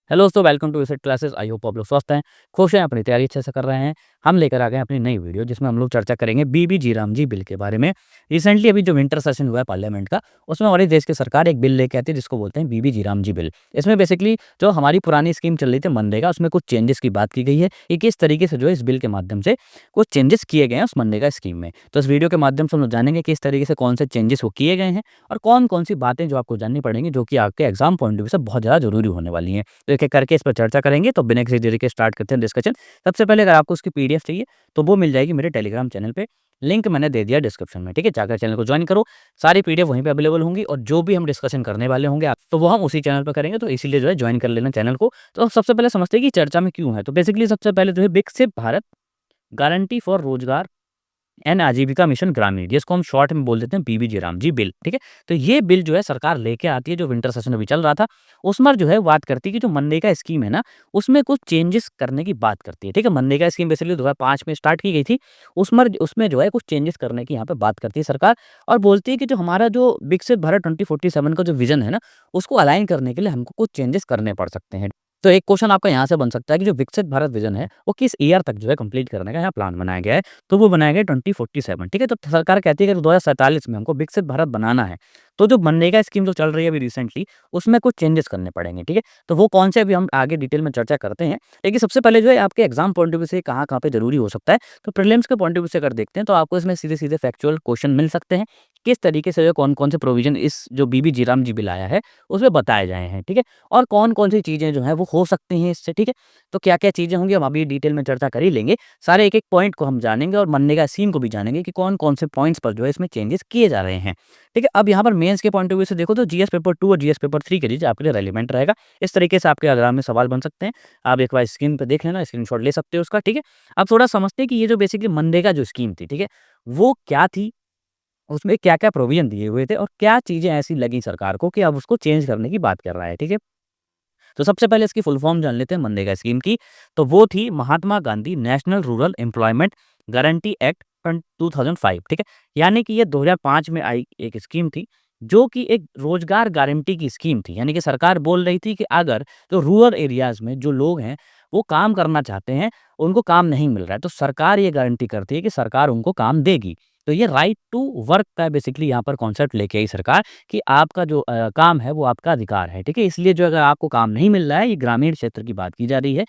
Hello दोस्तों, welcome to visit classes. I hope आप लोग स्वस्थ हैं, खुश हैं, अपनी तैयारी अच्छे से कर रहे हैं। हम लेकर आ गए हैं अपनी नई वीडियो जिसमें हम लोग चर्चा करेंगे बीबी जीराम जी बिल के बारे में। रिसेंटली अभी जो विंटर सेशन हुआ है पार्लियामेंट का, उसमें हमारे देश की सरकार एक बिल लेके आती है जिसको बोलते हैं बीबी जीराम जी बिल। इसमें बेसिकली जो हमारी पुरानी स्कीम चल रही थी मनरेगा, उसमें कुछ चेंजेस की बात की गई है कि किस तरीके से जो है इस बिल के माध्यम से कुछ चेंजेस किए गए हैं उस मनरेगा स्कीम में। तो इस वीडियो के माध्यम से हम लोग जानेंगे किस तरीके से कौन से चेंजेस वो किए गए हैं और कौन कौन सी बातें जो आपको जाननी पड़ेंगी जो कि आपके एग्जाम पॉइंट ऑफ व्यू से बहुत ज़्यादा जरूरी होने वाली हैं। तो एक-एक करके इस पर चर्चा करेंगे। तो बिना किसी देरी के स्टार्ट करते हैं डिस्कशन। सबसे पहले अगर आपको उसकी पीडीएफ चाहिए तो वो मिल जाएगी मेरे टेलीग्राम चैनल पे। लिंक मैंने दे दिया डिस्क्रिप्शन में, ठीक है? जाकर चैनल को जॉइन करो। सारी पीडीएफ वहीं पे अवेलेबल होंगी और जो भी हम डिस्कशन करने वाले होंगे तो वो हम उसी चैनल पे करेंगे। तो इसीलिए जो है जॉइन कर लेना चैनल को। तो अब सबसे पहले समझते हैं कि चर्चा में क्यों है। तो बेसिकली सबसे पहले जो है विकसित भारत गारंटी फॉर रोजगार एंड आजीविका मिशन ग्रामीण, जिसको हम शॉर्ट में बोल देते हैं बीबीजी राम जी बिल, ठीक है? तो ये बिल जो है सरकार लेके आती है, जो विंटर सेशन अभी चल रहा था, उसमें जो है बात करती है कि जो मनरेगा स्कीम है ना, उसमें कुछ चेंजेस करने की बात करती है, ठीक है? मनरेगा स्कीम बेसिकली 2005 में स्टार्ट की गई थी, उसमें उसमें जो है कुछ चेंजेस करने की यहाँ पे बात करती है सरकार और बोलती है कि जो हमारा जो विकसित भारत 2047 का जो विज़न है ना, उसको अलाइन करने के लिए हमको कुछ चेंजेस करने पड़ सकते हैं। तो एक क्वेश्चन आपका यहाँ से बन सकता है कि जो विकसित भारत विज़न है, वो किस ईयर तक जो है कंप्लीट करने का यहाँ प्लान बनाया गया है? तो वो बनाया गया 2047, ठीक है? तो सरकार कहती है कि 2047 में हमको विकसित भारत बनाना है, तो जो मनरेगा स्कीम जो चल रही है अभी रिसेंटली, उसमें कुछ चेंजेस करने पड़ेंगे, ठीक है? तो वो कौन से अभी हम आगे डिटेल में चर्चा करते हैं। लेकिन सबसे पहले जो है आपके एग्जाम पॉइंट ऑफ व्यू से कहाँ-कहाँ पे ज़रूरी हो सकता है, तो प्रीलिम्स के पॉइंट ऑफ व्यू से अगर देखते हैं तो आपको इसमें सीधे-सीधे फैक्चुअल क्वेश्चन मिल सकते हैं। किस तरीके से जो कौन-कौन से प्रोविज़न इस जो बीबी जीराम जी बिल आया है, उसमें बताए जाए हैं, ठीक है? और कौन-कौन सी चीज़ें जो हैं वो हो सकती हैं इससे, ठीक है? तो क्या-क्या चीज़ें होंगी हम अभी डिटेल में चर्चा कर ही लेंगे। सारे एक-एक पॉइंट को हम जानेंगे और मनरेगा स्कीम को भी जानेंगे कि कौन-कौन से पॉइंट्स पर जो है इसमें चेंजेस किए जा रहे हैं। ठीक है? अब यहाँ पर मेंस के पॉइंट ऑफ व्यू से देखो तो जीएस पेपर 2 और जीएस पेपर 3 के लिए आपके लिए रेलेवेंट रहेगा। इस तरीके से आपके एग्जाम में सवाल बन सकते हैं। आप एक बार स्क्रीन पे देख लेना, स्क्रीनशॉट ले सकते हो उसका, ठीक है? अब थोड़ा समझते हैं कि ये जो बेसिकली मनरेगा जो स्कीम थी, ठीक है? वो क्या थी? उसमें क्या-क्या प्रोविज़न दिए हुए थे और क्या चीज़ें ऐसी लगी सरकार को कि अब उसको चेंज करने की बात कर रहा है, ठीक है? तो सबसे पहले इसकी फुल फॉर्म जान लेते हैं मनरेगा स्कीम की। तो वो थी Mahatma Gandhi national rural employment guarantee act 2005, ठीक है? यानी कि ये 2005 में आई एक स्कीम थी, जो कि एक रोजगार गारंटी की स्कीम थी। यानी कि सरकार बोल रही थी कि अगर जो रूरल एरियाज़ में जो लोग हैं, वो काम करना चाहते हैं, उनको काम नहीं मिल रहा है, तो सरकार ये गारंटी करती है कि सरकार उनको काम देगी। तो ये राइट टू वर्क का बेसिकली यहाँ पर कॉन्सेप्ट लेके आई सरकार कि आपका जो काम है वो आपका अधिकार है, ठीक है? इसलिए जो अगर आपको काम नहीं मिल रहा है, ये ग्रामीण क्षेत्र की बात की जा रही है।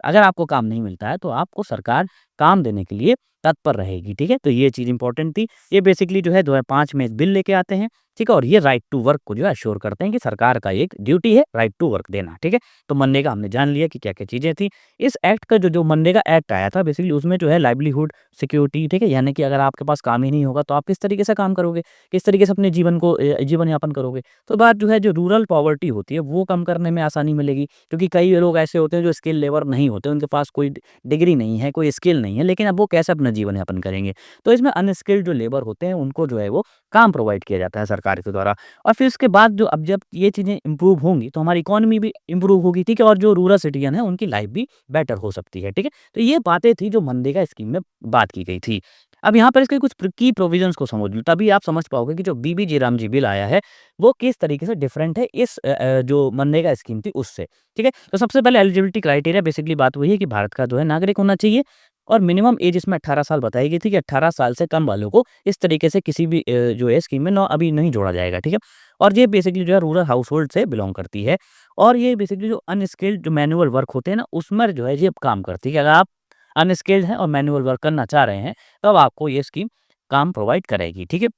अगर आपको काम नहीं मिलता है तो आपको सरकार काम देने के लिए तत्पर रहेगी, ठीक है? तो ये चीज़ इंपॉर्टेंट थी। ये बेसिकली जो है 2005 में एक बिल लेके आते हैं, ठीक है? और ये राइट टू वर्क को जो है एश्योर करते हैं कि सरकार का एक ड्यूटी है राइट टू वर्क देना, ठीक है? तो मनरेगा हमने जान लिया कि क्या-क्या चीज़ें थी। इस एक्ट का जो जो मनरेगा एक्ट आया था बेसिकली उसमें जो है लाइवलीहुड सिक्योरिटी, ठीक है? यानी कि अगर आपके पास काम ही नहीं होगा तो आप किस तरीके से काम करोगे? किस तरीके से अपने जीवन को जीवन यापन करोगे? तो बात जो है जो रूरल पॉवर्टी होती है वो कम करने में आसानी मिलेगी क्योंकि कई लोग ऐसे होते हैं जो स्किल लेबर नहीं होते, उनके पास कोई डिग्री नहीं है, कोई स्किल नहीं है, लेकिन अब वो कैसे अपना जीवन यापन करेंगे? तो इसमें अनस्किल्ड जो लेबर होते हैं उनको जो है वो काम प्रोवाइड किया जाता है सरकार के द्वारा और फिर उसके बाद जो अब जब ये चीज़ें इम्प्रूव होंगी तो हमारी इकोनॉमी भी इम्प्रूव होगी, ठीक है? और जो रूरल सिटीज़न है उनकी लाइफ भी बेटर हो सकती है, ठीक है? तो ये बातें थी जो मनरेगा स्कीम में बात की गई थी। अब यहाँ पर इसके कुछ की प्रोविजंस को समझ लो तभी आप समझ पाओगे कि जो बीबीजी रामजी बिल आया है वो किस तरीके से डिफरेंट है इस जो मनरेगा स्कीम थी उससे, ठीक है? तो सबसे पहले एलिजिबिलिटी क्राइटेरिया बेसिकली बात वही है कि भारत का जो है नागरिक होना चाहिए और मिनिमम एज इसमें 18 साल बताई गई थी कि 18 साल से कम वालों को इस तरीके से किसी भी जो है स्कीम में अभी नहीं जोड़ा जाएगा, ठीक है? और ये बेसिकली जो है रूरल हाउसहोल्ड से बिलॉन्ग करती है और ये बेसिकली जो अनस्किल्ड जो मैनुअल वर्क होते हैं ना उसमें जो है ये काम करती है कि अगर आप अनस्किल्ड हैं और मैनुअल वर्क करना चाह रहे हैं, तब आपको ये स्कीम काम प्रोवाइड करेगी, ठीक है?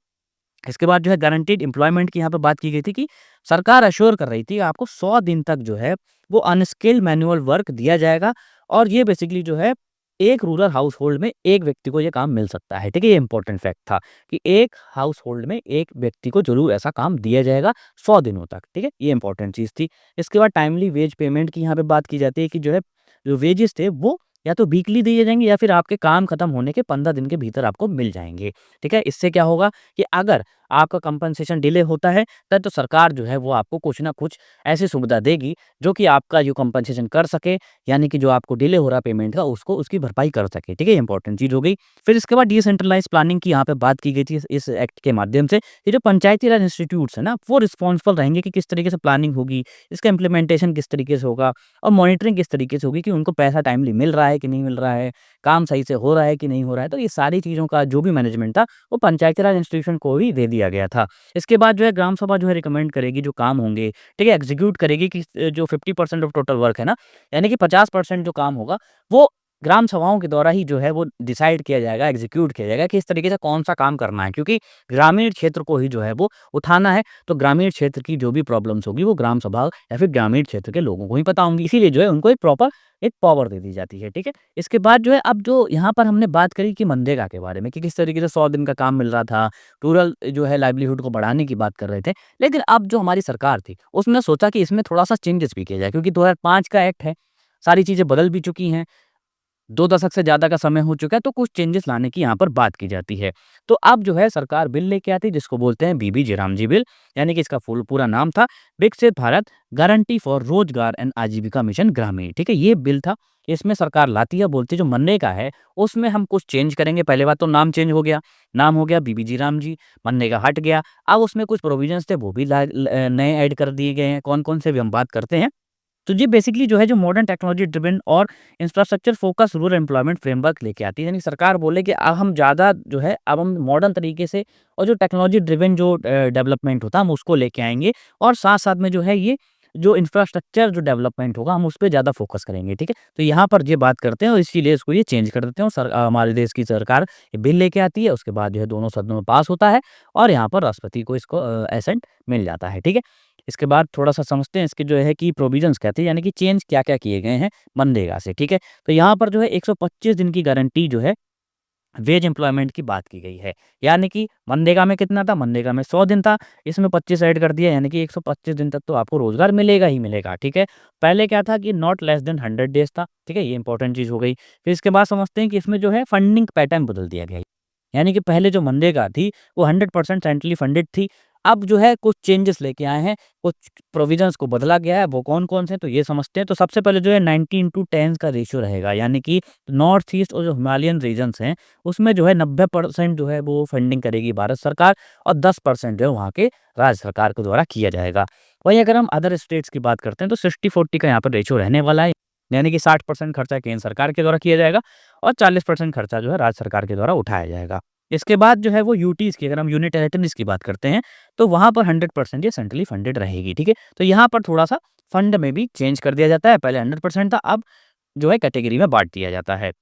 इसके बाद जो है गारंटीड एम्प्लॉयमेंट की यहाँ पे बात की गई थी कि सरकार एश्योर कर रही थी कि आपको 100 दिन तक जो है वो अनस्किल्ड मैनुअल वर्क दिया जाएगा और ये बेसिकली जो है एक रूरल हाउसहोल्ड में एक व्यक्ति को ये काम मिल सकता है, ठीक है? ये इंपॉर्टेंट फैक्ट था कि एक हाउसहोल्ड में एक व्यक्ति को ज़रूर ऐसा काम दिया जाएगा 100 दिनों तक, ठीक है? ये इंपॉर्टेंट चीज़ थी। इसके बाद टाइमली वेज पेमेंट की यहाँ पे बात की जाती है कि जो है जो वेजेस थे वो या तो वीकली दिए जाएँगे या फिर आपके काम खत्म होने के 15 दिन के भीतर आपको मिल जाएँगे, ठीक है? इससे क्या होगा कि अगर आपका कंपनसेशन डिले होता है, तब तो सरकार जो है वो आपको कुछ ना कुछ ऐसी सुविधा देगी जो कि आपका जो कंपनसेशन कर सके, यानी कि जो आपको डिले हो रहा है पेमेंट का उसको उसकी भरपाई कर सके, ठीक है? ये इंपॉर्टेंट चीज़ हो गई। फिर इसके बाद डिसेंट्रलाइज़ प्लानिंग की यहाँ पे बात की गई थी इस एक्ट के माध्यम से। ये जो पंचायती राज इंस्टीट्यूट्स है ना, वो रिस्पॉन्सिबल रहेंगे कि किस तरीके से प्लानिंग होगी, इसका इम्प्लीमेंटेशन किस तरीके से होगा और मॉनिटरिंग किस तरीके से होगी कि उनको पैसा टाइमली मिल रहा है कि नहीं मिल रहा है, काम सही से हो रहा है कि नहीं हो रहा है। तो ये सारी चीज़ों का जो भी मैनेजमेंट था, वो पंचायती राज इंस्टीट्यूशन को ही दे दिया गया था। इसके बाद जो है ग्राम सभा जो है रिकमेंड करेगी जो काम होंगे, ठीक है? एग्ज़ीक्यूट करेगी कि जो 50% ऑफ टोटल वर्क है ना, यानी कि 50% जो काम होगा, वो ग्राम सभाओं के द्वारा ही जो है वो डिसाइड किया जाएगा, एग्ज़ीक्यूट किया जाएगा कि इस तरीके से कौन-सा काम करना है। क्योंकि ग्रामीण क्षेत्र को ही जो है वो उठाना है, तो ग्रामीण क्षेत्र की जो भी प्रॉब्लम्स होगी वो ग्राम सभा या फिर ग्रामीण क्षेत्र के लोगों को ही पता होंगी। इसीलिए जो है उनको एक प्रॉपर एक पावर दे दी जाती है, ठीक है? इसके बाद जो है अब जो यहाँ पर हमने बात करी कि मनरेगा के बारे में कि किस तरीके से 100 दिन का काम मिल रहा था, रूरल जो है लाइवलीहुड को बढ़ाने की बात कर रहे थे। लेकिन अब जो हमारी सरकार थी, उसने सोचा कि इसमें थोड़ा-सा चेंजेस भी किया जाए क्योंकि 2005 का एक्ट है, सारी चीज़ें बदल भी चुकी हैं। 2 दशक से ज़्यादा का समय हो चुका है, तो कुछ चेंजेस लाने की यहाँ पर बात की जाती है। तो अब जो है सरकार बिल लेके आती है जिसको बोलते हैं बीबी जीरामजी बिल, यानी कि इसका फुल पूरा नाम था विकसित भारत गारंटी फॉर रोजगार एंड आजीविका मिशन ग्रामीण, ठीक है? ये बिल था, इसमें सरकार लाती है, बोलती है जो मनरेगा है, उसमें हम कुछ चेंज करेंगे। पहली बात तो नाम चेंज हो गया, नाम हो गया बीबी जीरामजी, मनरेगा हट गया। अब उसमें कुछ प्रोविजंस थे वो भी नए ऐड कर दिए गए हैं, कौन-कौन से भी हम बात करते हैं। तो ये बेसिकली जो है जो मॉडर्न टेक्नोलॉजी ड्रिवन और infrastructure focus rural employment framework लेके आती है। यानी सरकार बोले कि अब हम ज़्यादा जो है अब हम मॉडर्न तरीके से और जो टेक्नोलॉजी ड्रिवन जो डेवलपमेंट होता है हम उसको लेके आएँगे और साथ-साथ में जो है ये जो इंफ्रास्ट्रक्चर जो डेवलपमेंट होगा हम उस पे ज़्यादा फोकस करेंगे, ठीक है? तो यहाँ पर ये बात करते हैं और इसीलिए इसको ये चेंज कर देते हैं और हमारे देश की सरकार ये बिल लेके आती है, उसके बाद जो है दोनों सदनों में पास होता है और यहाँ पर राष्ट्रपति को इसको एसेंट मिल जाता है, ठीक है? इसके बाद थोड़ा-सा समझते हैं इसके जो है कि प्रोविजंस क्या थे, यानी कि चेंज क्या-क्या किए गए हैं मनरेगा से, ठीक है? तो यहाँ पर जो है 125 दिन की गारंटी जो है वेज एम्प्लॉयमेंट की बात की गई है। यानी कि मनरेगा में कितना था? मनरेगा में 100 दिन था, इसमें 25 ऐड कर दिया यानी कि 125 दिन तक तो आपको रोज़गार मिलेगा ही मिलेगा, ठीक है? पहले क्या था कि नॉट लेस देन 100 डेज़ था, ठीक है? ये इंपॉर्टेंट चीज़ हो गई। फिर इसके बाद समझते हैं कि इसमें जो है फंडिंग पैटर्न बदल दिया गया है। यानी कि पहले जो मनरेगा थी, वो 100% सेंट्रली फंडेड थी। अब जो है कुछ चेंजेस लेके आए हैं, कुछ प्रोविज़न्स को बदला गया है, वो कौन-कौन से हैं, तो ये समझते हैं। तो सबसे पहले जो है 19:10 का रेशियो रहेगा, यानी कि नॉर्थ ईस्ट और जो हिमालयन रीजन्स हैं, उसमें जो है 90% जो है वो फंडिंग करेगी भारत सरकार और 10% जो है वहाँ के राज्य सरकार के द्वारा किया जाएगा। वहीं अगर हम अदर स्टेट्स की बात करते हैं, तो 60-40 का यहाँ पर रेशियो रहने वाला है, यानी कि 60% खर्चा केंद्र सरकार के द्वारा किया जाएगा और 40% खर्चा जो है राज्य सरकार के द्वारा उठाया जाएगा। इसके बाद जो है वो यूटीज़ की अगर हम यूनिट टेरिटरीज़ की बात करते हैं, तो वहाँ पर 100% ये सेंट्रली फंडेड रहेगी, ठीक है? तो यहाँ पर थोड़ा-सा फंड में भी चेंज कर दिया जाता है, पहले 100% था, अब जो है कैटेगरी में बाँट दिया जाता है।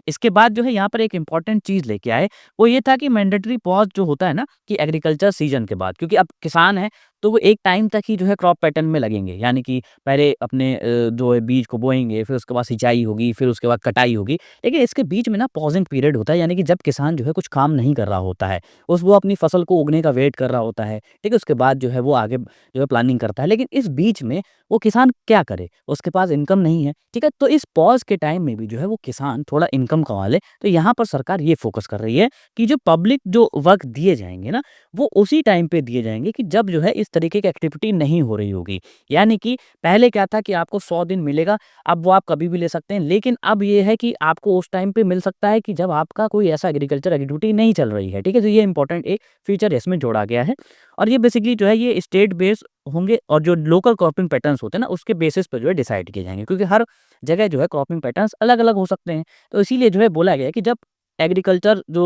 इसके बाद जो है यहाँ पर एक इम्पॉर्टेंट चीज़ लेके आए, वो ये था कि मैंडेटरी पॉज़ जो होता है ना कि एग्रीकल्चर सीज़न के बाद क्योंकि अब किसान हैं, तो वो एक टाइम तक ही जो है क्रॉप पैटर्न में लगेंगे। यानी कि पहले अपने जो है बीज को बोएँगे, फिर उसके बाद सिंचाई होगी, फिर उसके बाद कटाई होगी। लेकिन इसके बीच में ना पॉज़िंग पीरियड होता है, यानी कि जब किसान जो है कुछ काम नहीं कर रहा होता है, वो अपनी फसल को उगने का वेट कर रहा होता है, ठीक है? उसके बाद जो है वो आगे जो है प्लानिंग करता है। लेकिन इस बीच में वो किसान क्या करे? उसके पास इनकम नहीं है, ठीक है? तो इस पॉज़ के टाइम में भी जो है वो किसान थोड़ा इनकम कमा ले, तो यहाँ पर सरकार ये फ़ोकस कर रही है कि जो पब्लिक जो वर्क दिए जाएँगे ना, वो उसी टाइम पे दिए जाएँगे कि जब जो है इस तरीके की एक्टिविटी नहीं हो रही होगी। यानी कि पहले क्या था कि आपको 100 दिन मिलेगा, अब वो आप कभी भी ले सकते हैं, लेकिन अब ये है कि आपको उस टाइम पे मिल सकता है कि जब आपका कोई ऐसा एग्रीकल्चर एक्टिविटी नहीं चल रही है, ठीक है? तो ये इम्पोर्टेंट एक फीचर इसमें जोड़ा गया है और ये बेसिकली जो है ये स्टेट बेस्ड होंगे और जो लोकल क्रॉपिंग पैटर्न्स होते हैं ना, उसके बेसिस पे जो है डिसाइड किए जाएँगे क्योंकि हर जगह जो है क्रॉपिंग पैटर्न्स अलग-अलग हो सकते हैं। तो इसीलिए जो है बोला गया है कि जब एग्रीकल्चर जो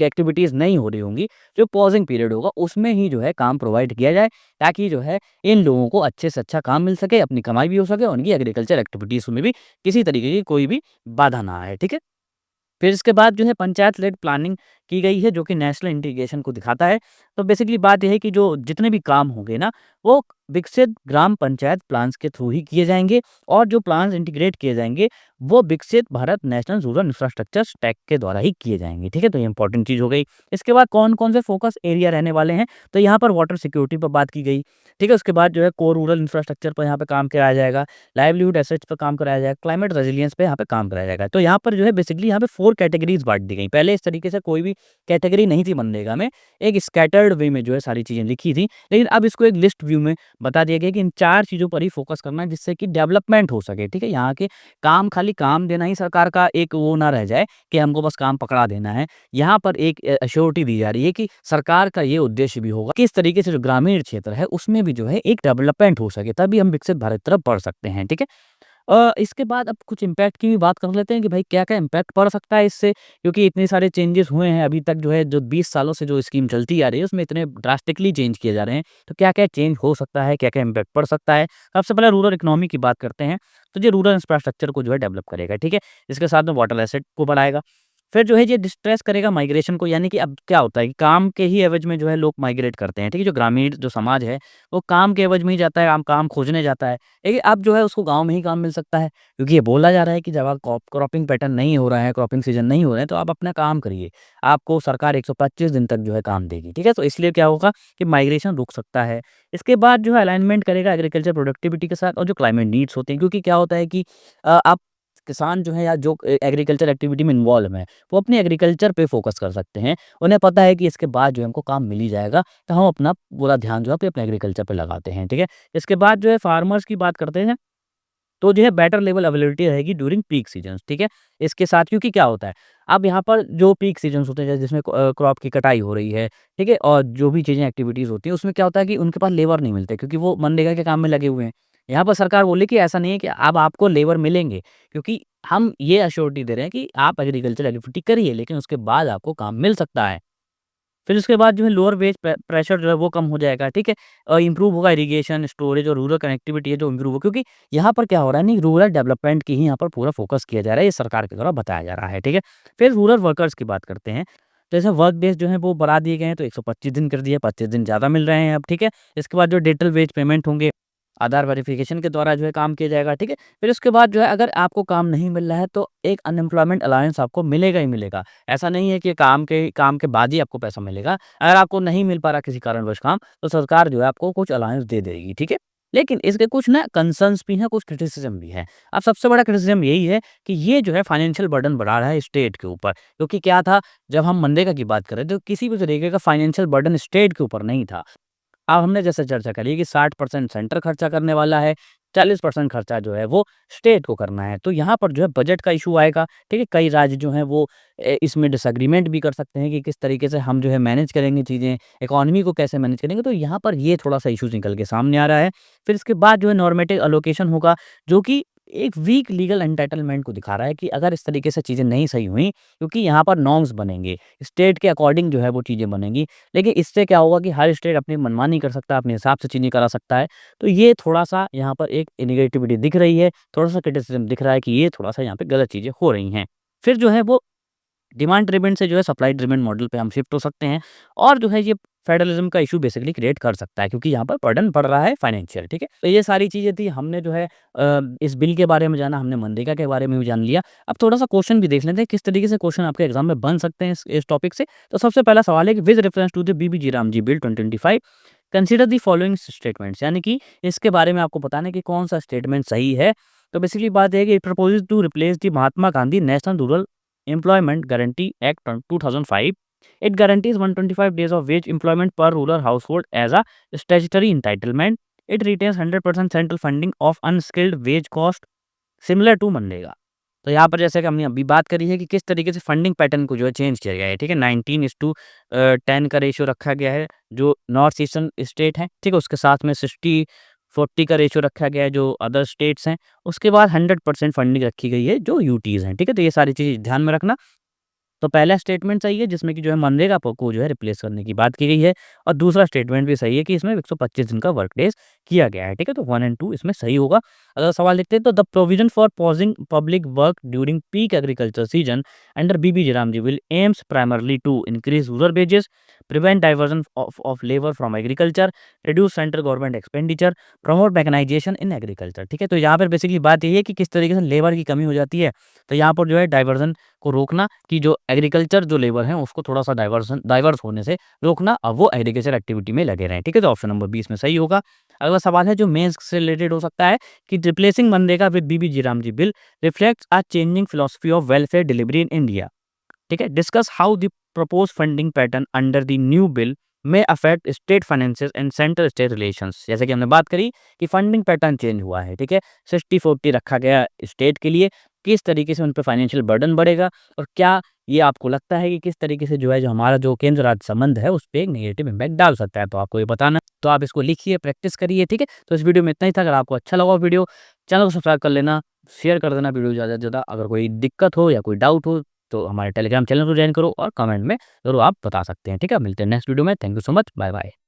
एक्टिविटीज़ नहीं हो रही होंगी, जो पॉज़िंग पीरियड होगा उसमें ही जो है काम प्रोवाइड किया जाए ताकि जो है इन लोगों को अच्छे से अच्छा काम मिल सके, अपनी कमाई भी हो सके और उनकी एग्रीकल्चर एक्टिविटीज़ में भी किसी तरीके की कोई भी बाधा ना आए, ठीक है? फिर इसके बाद जो है पंचायत लेड प्लानिंग की गई है जो कि नेशनल इंटीग्रेशन को दिखाता है। तो बेसिकली बात ये है कि जो जितने भी काम होंगे ना, वो विकसित ग्राम पंचायत प्लान्स के थ्रू ही किए जाएँगे और जो प्लान्स इंटीग्रेट किए जाएँगे, वो विकसित Bharat national rural infrastructure stack के द्वारा ही किए जाएँगे, ठीक है? तो ये इंपॉर्टेंट चीज़ हो गई। इसके बाद कौन-कौन से फोकस एरिया रहने वाले हैं, तो यहाँ पर वाटर सिक्योरिटी पर बात की गई, ठीक है? उसके बाद जो है कोर रूरल इंफ्रास्ट्रक्चर पर यहाँ पे काम कराया जाएगा, लाइवलीहुड एसेट्स पे काम कराया जाएगा, क्लाइमेट रेजिलियंस पे यहाँ पे काम कराया जाएगा। तो यहाँ पर जो है बेसिकली यहाँ पे 4 कैटेगरीज़ बाँट दी गई। पहले इस तरीके से कोई भी भी कैटेगरी नहीं थी मनरेगा में, एक स्कैटर्ड वे में जो है सारी चीज़ें लिखी थी। लेकिन अब इसको एक लिस्ट व्यू में बता दिया गया कि इन 4 चीज़ों पर ही फ़ोकस करना है जिससे कि डेवलपमेंट हो सके, ठीक है? यहाँ के काम खाली काम देना ही सरकार का एक वो ना रह जाए कि हमको बस काम पकड़ा देना है। यहाँ पर एक एश्योरिटी दी जा रही है कि सरकार का ये उद्देश्य भी होगा कि इस तरीके से जो ग्रामीण क्षेत्र है उसमें भी जो है एक डेवलपमेंट हो सके, तभी हम विकसित भारत की तरफ बढ़ सकते हैं, ठीक है? इसके बाद अब कुछ इम्पैक्ट की भी बात कर लेते हैं कि भाई क्या-क्या इम्पैक्ट पड़ सकता है इससे, क्योंकि इतने सारे चेंजेस हुए हैं अभी तक जो है, जो 20 सालों से जो स्कीम चलती आ रही है उसमें इतने ड्रास्टिकली चेंज किए जा रहे हैं। तो क्या-क्या चेंज हो सकता है, क्या-क्या इम्पैक्ट पड़ सकता है? सबसे पहले रूरल इकोनॉमी की बात करते हैं, तो ये रूरल इंफ्रास्ट्रक्चर को जो है डेवलप करेगा, ठीक है? इसके साथ में वाटर एसेट को बढ़ाएगा। फिर जो है ये डिस्ट्रेस करेगा माइग्रेशन को, यानी कि अब क्या होता है कि काम के ही एवज में जो है लोग माइग्रेट करते हैं, ठीक है? जो ग्रामीण जो समाज है, वो काम के एवज में ही जाता है, काम खोजने जाता है। लेकिन अब जो है उसको गाँव में ही काम मिल सकता है, क्योंकि ये बोला जा रहा है कि जब आप क्रॉपिंग पैटर्न नहीं हो रहा है, क्रॉपिंग सीज़न नहीं हो रहे हैं, तो आप अपना काम करिए। आपको सरकार 125 दिन तक जो है काम देगी, ठीक है? तो इसलिए क्या होगा कि माइग्रेशन रुक सकता है। इसके बाद जो है अलाइनमेंट करेगा एग्रीकल्चर प्रोडक्टिविटी के साथ और जो क्लाइमेट नीड्स होते हैं, क्योंकि क्या होता है कि आप किसान जो है या जो एग्रीकल्चर एक्टिविटी में इन्वॉल्व हैं, वो अपने एग्रीकल्चर पे फ़ोकस कर सकते हैं। उन्हें पता है कि इसके बाद जो है हमको काम मिल ही जाएगा, तो हम अपना पूरा ध्यान जो है अपने एग्रीकल्चर पे लगाते हैं, ठीक है? इसके बाद जो है फार्मर्स की बात करते हैं, तो जो है बेटर लेवल अवेलेबिलिटी रहेगी ड्यूरिंग पीक सीजन्स, ठीक है? इसके साथ क्योंकि क्या होता है, अब यहाँ पर जो पीक सीजन्स होते हैं जैसे जिसमें क्रॉप की कटाई हो रही है, ठीक है? और जो भी चीज़ें एक्टिविटीज़ होती हैं उसमें क्या होता है कि उनके पास लेबर नहीं मिलते, क्योंकि वो मनरेगा के काम में लगे हुए हैं। यहाँ पर सरकार बोली कि ऐसा नहीं है कि अब आपको लेबर मिलेंगे, क्योंकि हम ये एश्योरिटी दे रहे हैं कि आप एग्रीकल्चर एक्टिविटी करिए, लेकिन उसके बाद आपको काम मिल सकता है। फिर उसके बाद जो है लोअर वेज प्रेशर जो है वो कम हो जाएगा, ठीक है? इम्प्रूव होगा इरिगेशन, स्टोरेज और रूरल कनेक्टिविटी है जो इम्प्रूव हो, क्योंकि यहाँ पर क्या हो रहा है, नहीं रूरल डेवलपमेंट की ही यहाँ पर पूरा फोकस किया जा रहा है, ये सरकार के द्वारा बताया जा रहा है, ठीक है? फिर रूरल वर्कर्स की बात करते हैं, तो जैसे वर्क डेज़ जो है वो बढ़ा दिए गए हैं, तो 125 दिन कर दिए, 25 दिन ज़्यादा मिल रहे हैं अब, ठीक है? इसके बाद जो डिजिटल वेज पेमेंट होंगे, आधार वेरिफिकेशन के द्वारा जो है काम किया जाएगा, ठीक है? फिर उसके बाद जो है अगर आपको काम नहीं मिल रहा है तो एक अनएम्प्लॉयमेंट अलाउंस आपको मिलेगा ही मिलेगा। ऐसा नहीं है कि काम के बाद ही आपको पैसा मिलेगा। अगर आपको नहीं मिल पा रहा किसी कारणवश काम, तो सरकार जो है आपको कुछ अलाउंस दे देगी, ठीक है? लेकिन इसके कुछ ना कंसर्न्स भी हैं, कुछ क्रिटिसिज़्म भी है। अब सबसे बड़ा क्रिटिसिज़्म यही है कि ये जो है फाइनेंशियल बर्डन बढ़ा रहा है स्टेट के ऊपर, क्योंकि क्या था, जब हम मनरेगा की बात कर रहे थे तो किसी भी तरीके का फाइनेंशियल बर्डन स्टेट के ऊपर नहीं था। अब हमने जैसे चर्चा करी कि 60% सेंटर खर्चा करने वाला है, 40% खर्चा जो है वो स्टेट को करना है। तो यहाँ पर जो है बजट का इश्यू आएगा, ठीक है? कई राज्य जो हैं वो इसमें डिसएग्रीमेंट भी कर सकते हैं कि किस तरीके से हम जो है मैनेज करेंगे चीज़ें, इकोनॉमी को कैसे मैनेज करेंगे, तो यहाँ पर ये थोड़ा-सा इश्यूज़ निकल के सामने आ रहा है। फिर इसके बाद जो है नॉर्मेटिव एलोकेशन होगा, जो कि एक वीक लीगल एंटाइटलमेंट को दिखा रहा है कि अगर इस तरीके से चीज़ें नहीं सही हुई, क्योंकि यहाँ पर नॉर्म्स बनेंगे, स्टेट के अकॉर्डिंग जो है वो चीज़ें बनेंगी। लेकिन इससे क्या होगा कि हर स्टेट अपनी मनमानी कर सकता है, अपने हिसाब से चीज़ें करा सकता है। तो ये थोड़ा-सा यहाँ पर एक नेगेटिविटी दिख रही है, थोड़ा-सा क्रिटिसिज़्म दिख रहा है कि ये थोड़ा-सा यहाँ पे गलत चीज़ें हो रही हैं। फिर जो है वो डिमांड ड्रिवन से जो है सप्लाई ड्रिवन मॉडल पे हम शिफ्ट हो सकते हैं, और जो है ये फेडरलिज्म का इश्यू बेसिकली क्रिएट कर सकता है, क्योंकि यहाँ पर बर्डन बढ़ रहा है फाइनेंशियल, ठीक है? तो ये सारी चीज़ें थी, हमने जो है इस बिल के बारे में जाना, हमने मनरेगा के बारे में भी जान लिया। अब थोड़ा-सा क्वेश्चन भी देख लेते हैं, किस तरीके से क्वेश्चन आपके एग्ज़ाम में बन सकते हैं इस टॉपिक से। तो सबसे पहला सवाल है कि with reference to the BBG Ramji bill 2025 consider the following statements, यानी कि इसके बारे में आपको बताना है कि कौन-सा स्टेटमेंट सही है। तो बेसिकली बात ये है कि it proposes to replace the Mahatma Gandhi national rural Employment Guarantee Act 2005. It guarantees 125 days of wage employment per rural household as a statutory entitlement. It retains 100% central funding of unskilled wage cost similar to MNREGA. तो यहाँ पर जैसे कि हमने अभी बात करी है कि किस तरीके से फंडिंग पैटर्न को जो है चेंज किया गया है, ठीक है? 19:10 का रेशियो रखा गया है जो नॉर्थ ईस्टर्न स्टेट है, ठीक है? उसके साथ में 60-40 का रेशियो रखा गया है जो अदर स्टेट्स हैं। उसके बाद 100% फंडिंग रखी गई है जो यूटीज़ हैं, ठीक है? तो ये सारी चीज़ें ध्यान में रखना। तो पहला स्टेटमेंट सही है जिसमें कि जो है मनरेगा को जो है रिप्लेस करने की बात की गई है, और दूसरा स्टेटमेंट भी सही है कि इसमें 125 दिन का वर्क डेज़ किया गया है, ठीक है? तो 1 एंड 2 इसमें सही होगा। अगला सवाल देखते हैं, तो the provision for pausing public work during peak agriculture season under BBG Ramji will aims primarily to increase rural wages, prevent diversion of labour from agriculture, reduce central government expenditure, promote mechanisation in agriculture, ठीक है? तो यहाँ पर basically बात यही है कि किस तरीके से लेबर की कमी हो जाती है, तो यहाँ पर जो है डाइवर्जन को रोकना, कि जो एग्रीकल्चर जो लेबर हैं उसको थोड़ा-सा डाइवर्स होने से रोकना, अब वो एग्रीकल्चर एक्टिविटी में लगे रहें, ठीक है? तो ऑप्शन नंबर 20 में सही होगा। अगला सवाल है जो मेंस से रिलेटेड हो सकता है कि रिप्लेसिंग मनरेगा with BBG Ramji bill reflects a changing philosophy of welfare delivery in India, ठीक है? Discuss how the propose funding pattern under the new bill में affect state finances and central state relations. जैसे कि हमने बात करी कि फंडिंग पैटर्न चेंज हुआ है, ठीक है, 60-40 रखा गया स्टेट के लिए, किस तरीके से उन पे फाइनेंशियल बर्डन बढ़ेगा और क्या ये आपको लगता है कि किस तरीके से जो है जो हमारा जो केंद्र राज्य संबंध है उस पे एक नेगेटिव इम्पैक्ट डाल सकता है। तो आपको ये बताना, तो आप इसको लिखिए, प्रैक्टिस करिए, ठीक है। तो इस वीडियो में इतना ही था। अगर आपको अच्छा लगा वीडियो, चैनल को सब्सक्राइब कर लेना, शेयर कर देना वीडियो ज़्यादा से ज़्यादा। अगर कोई दिक्कत हो या कोई डाउट हो तो हमारे टेलीग्राम चैनल को ज्वाइन करो और कमेंट में ज़रूर आप बता सकते हैं, ठीक है। मिलते हैं नेक्स्ट वीडियो में। Thank you so much, bye bye.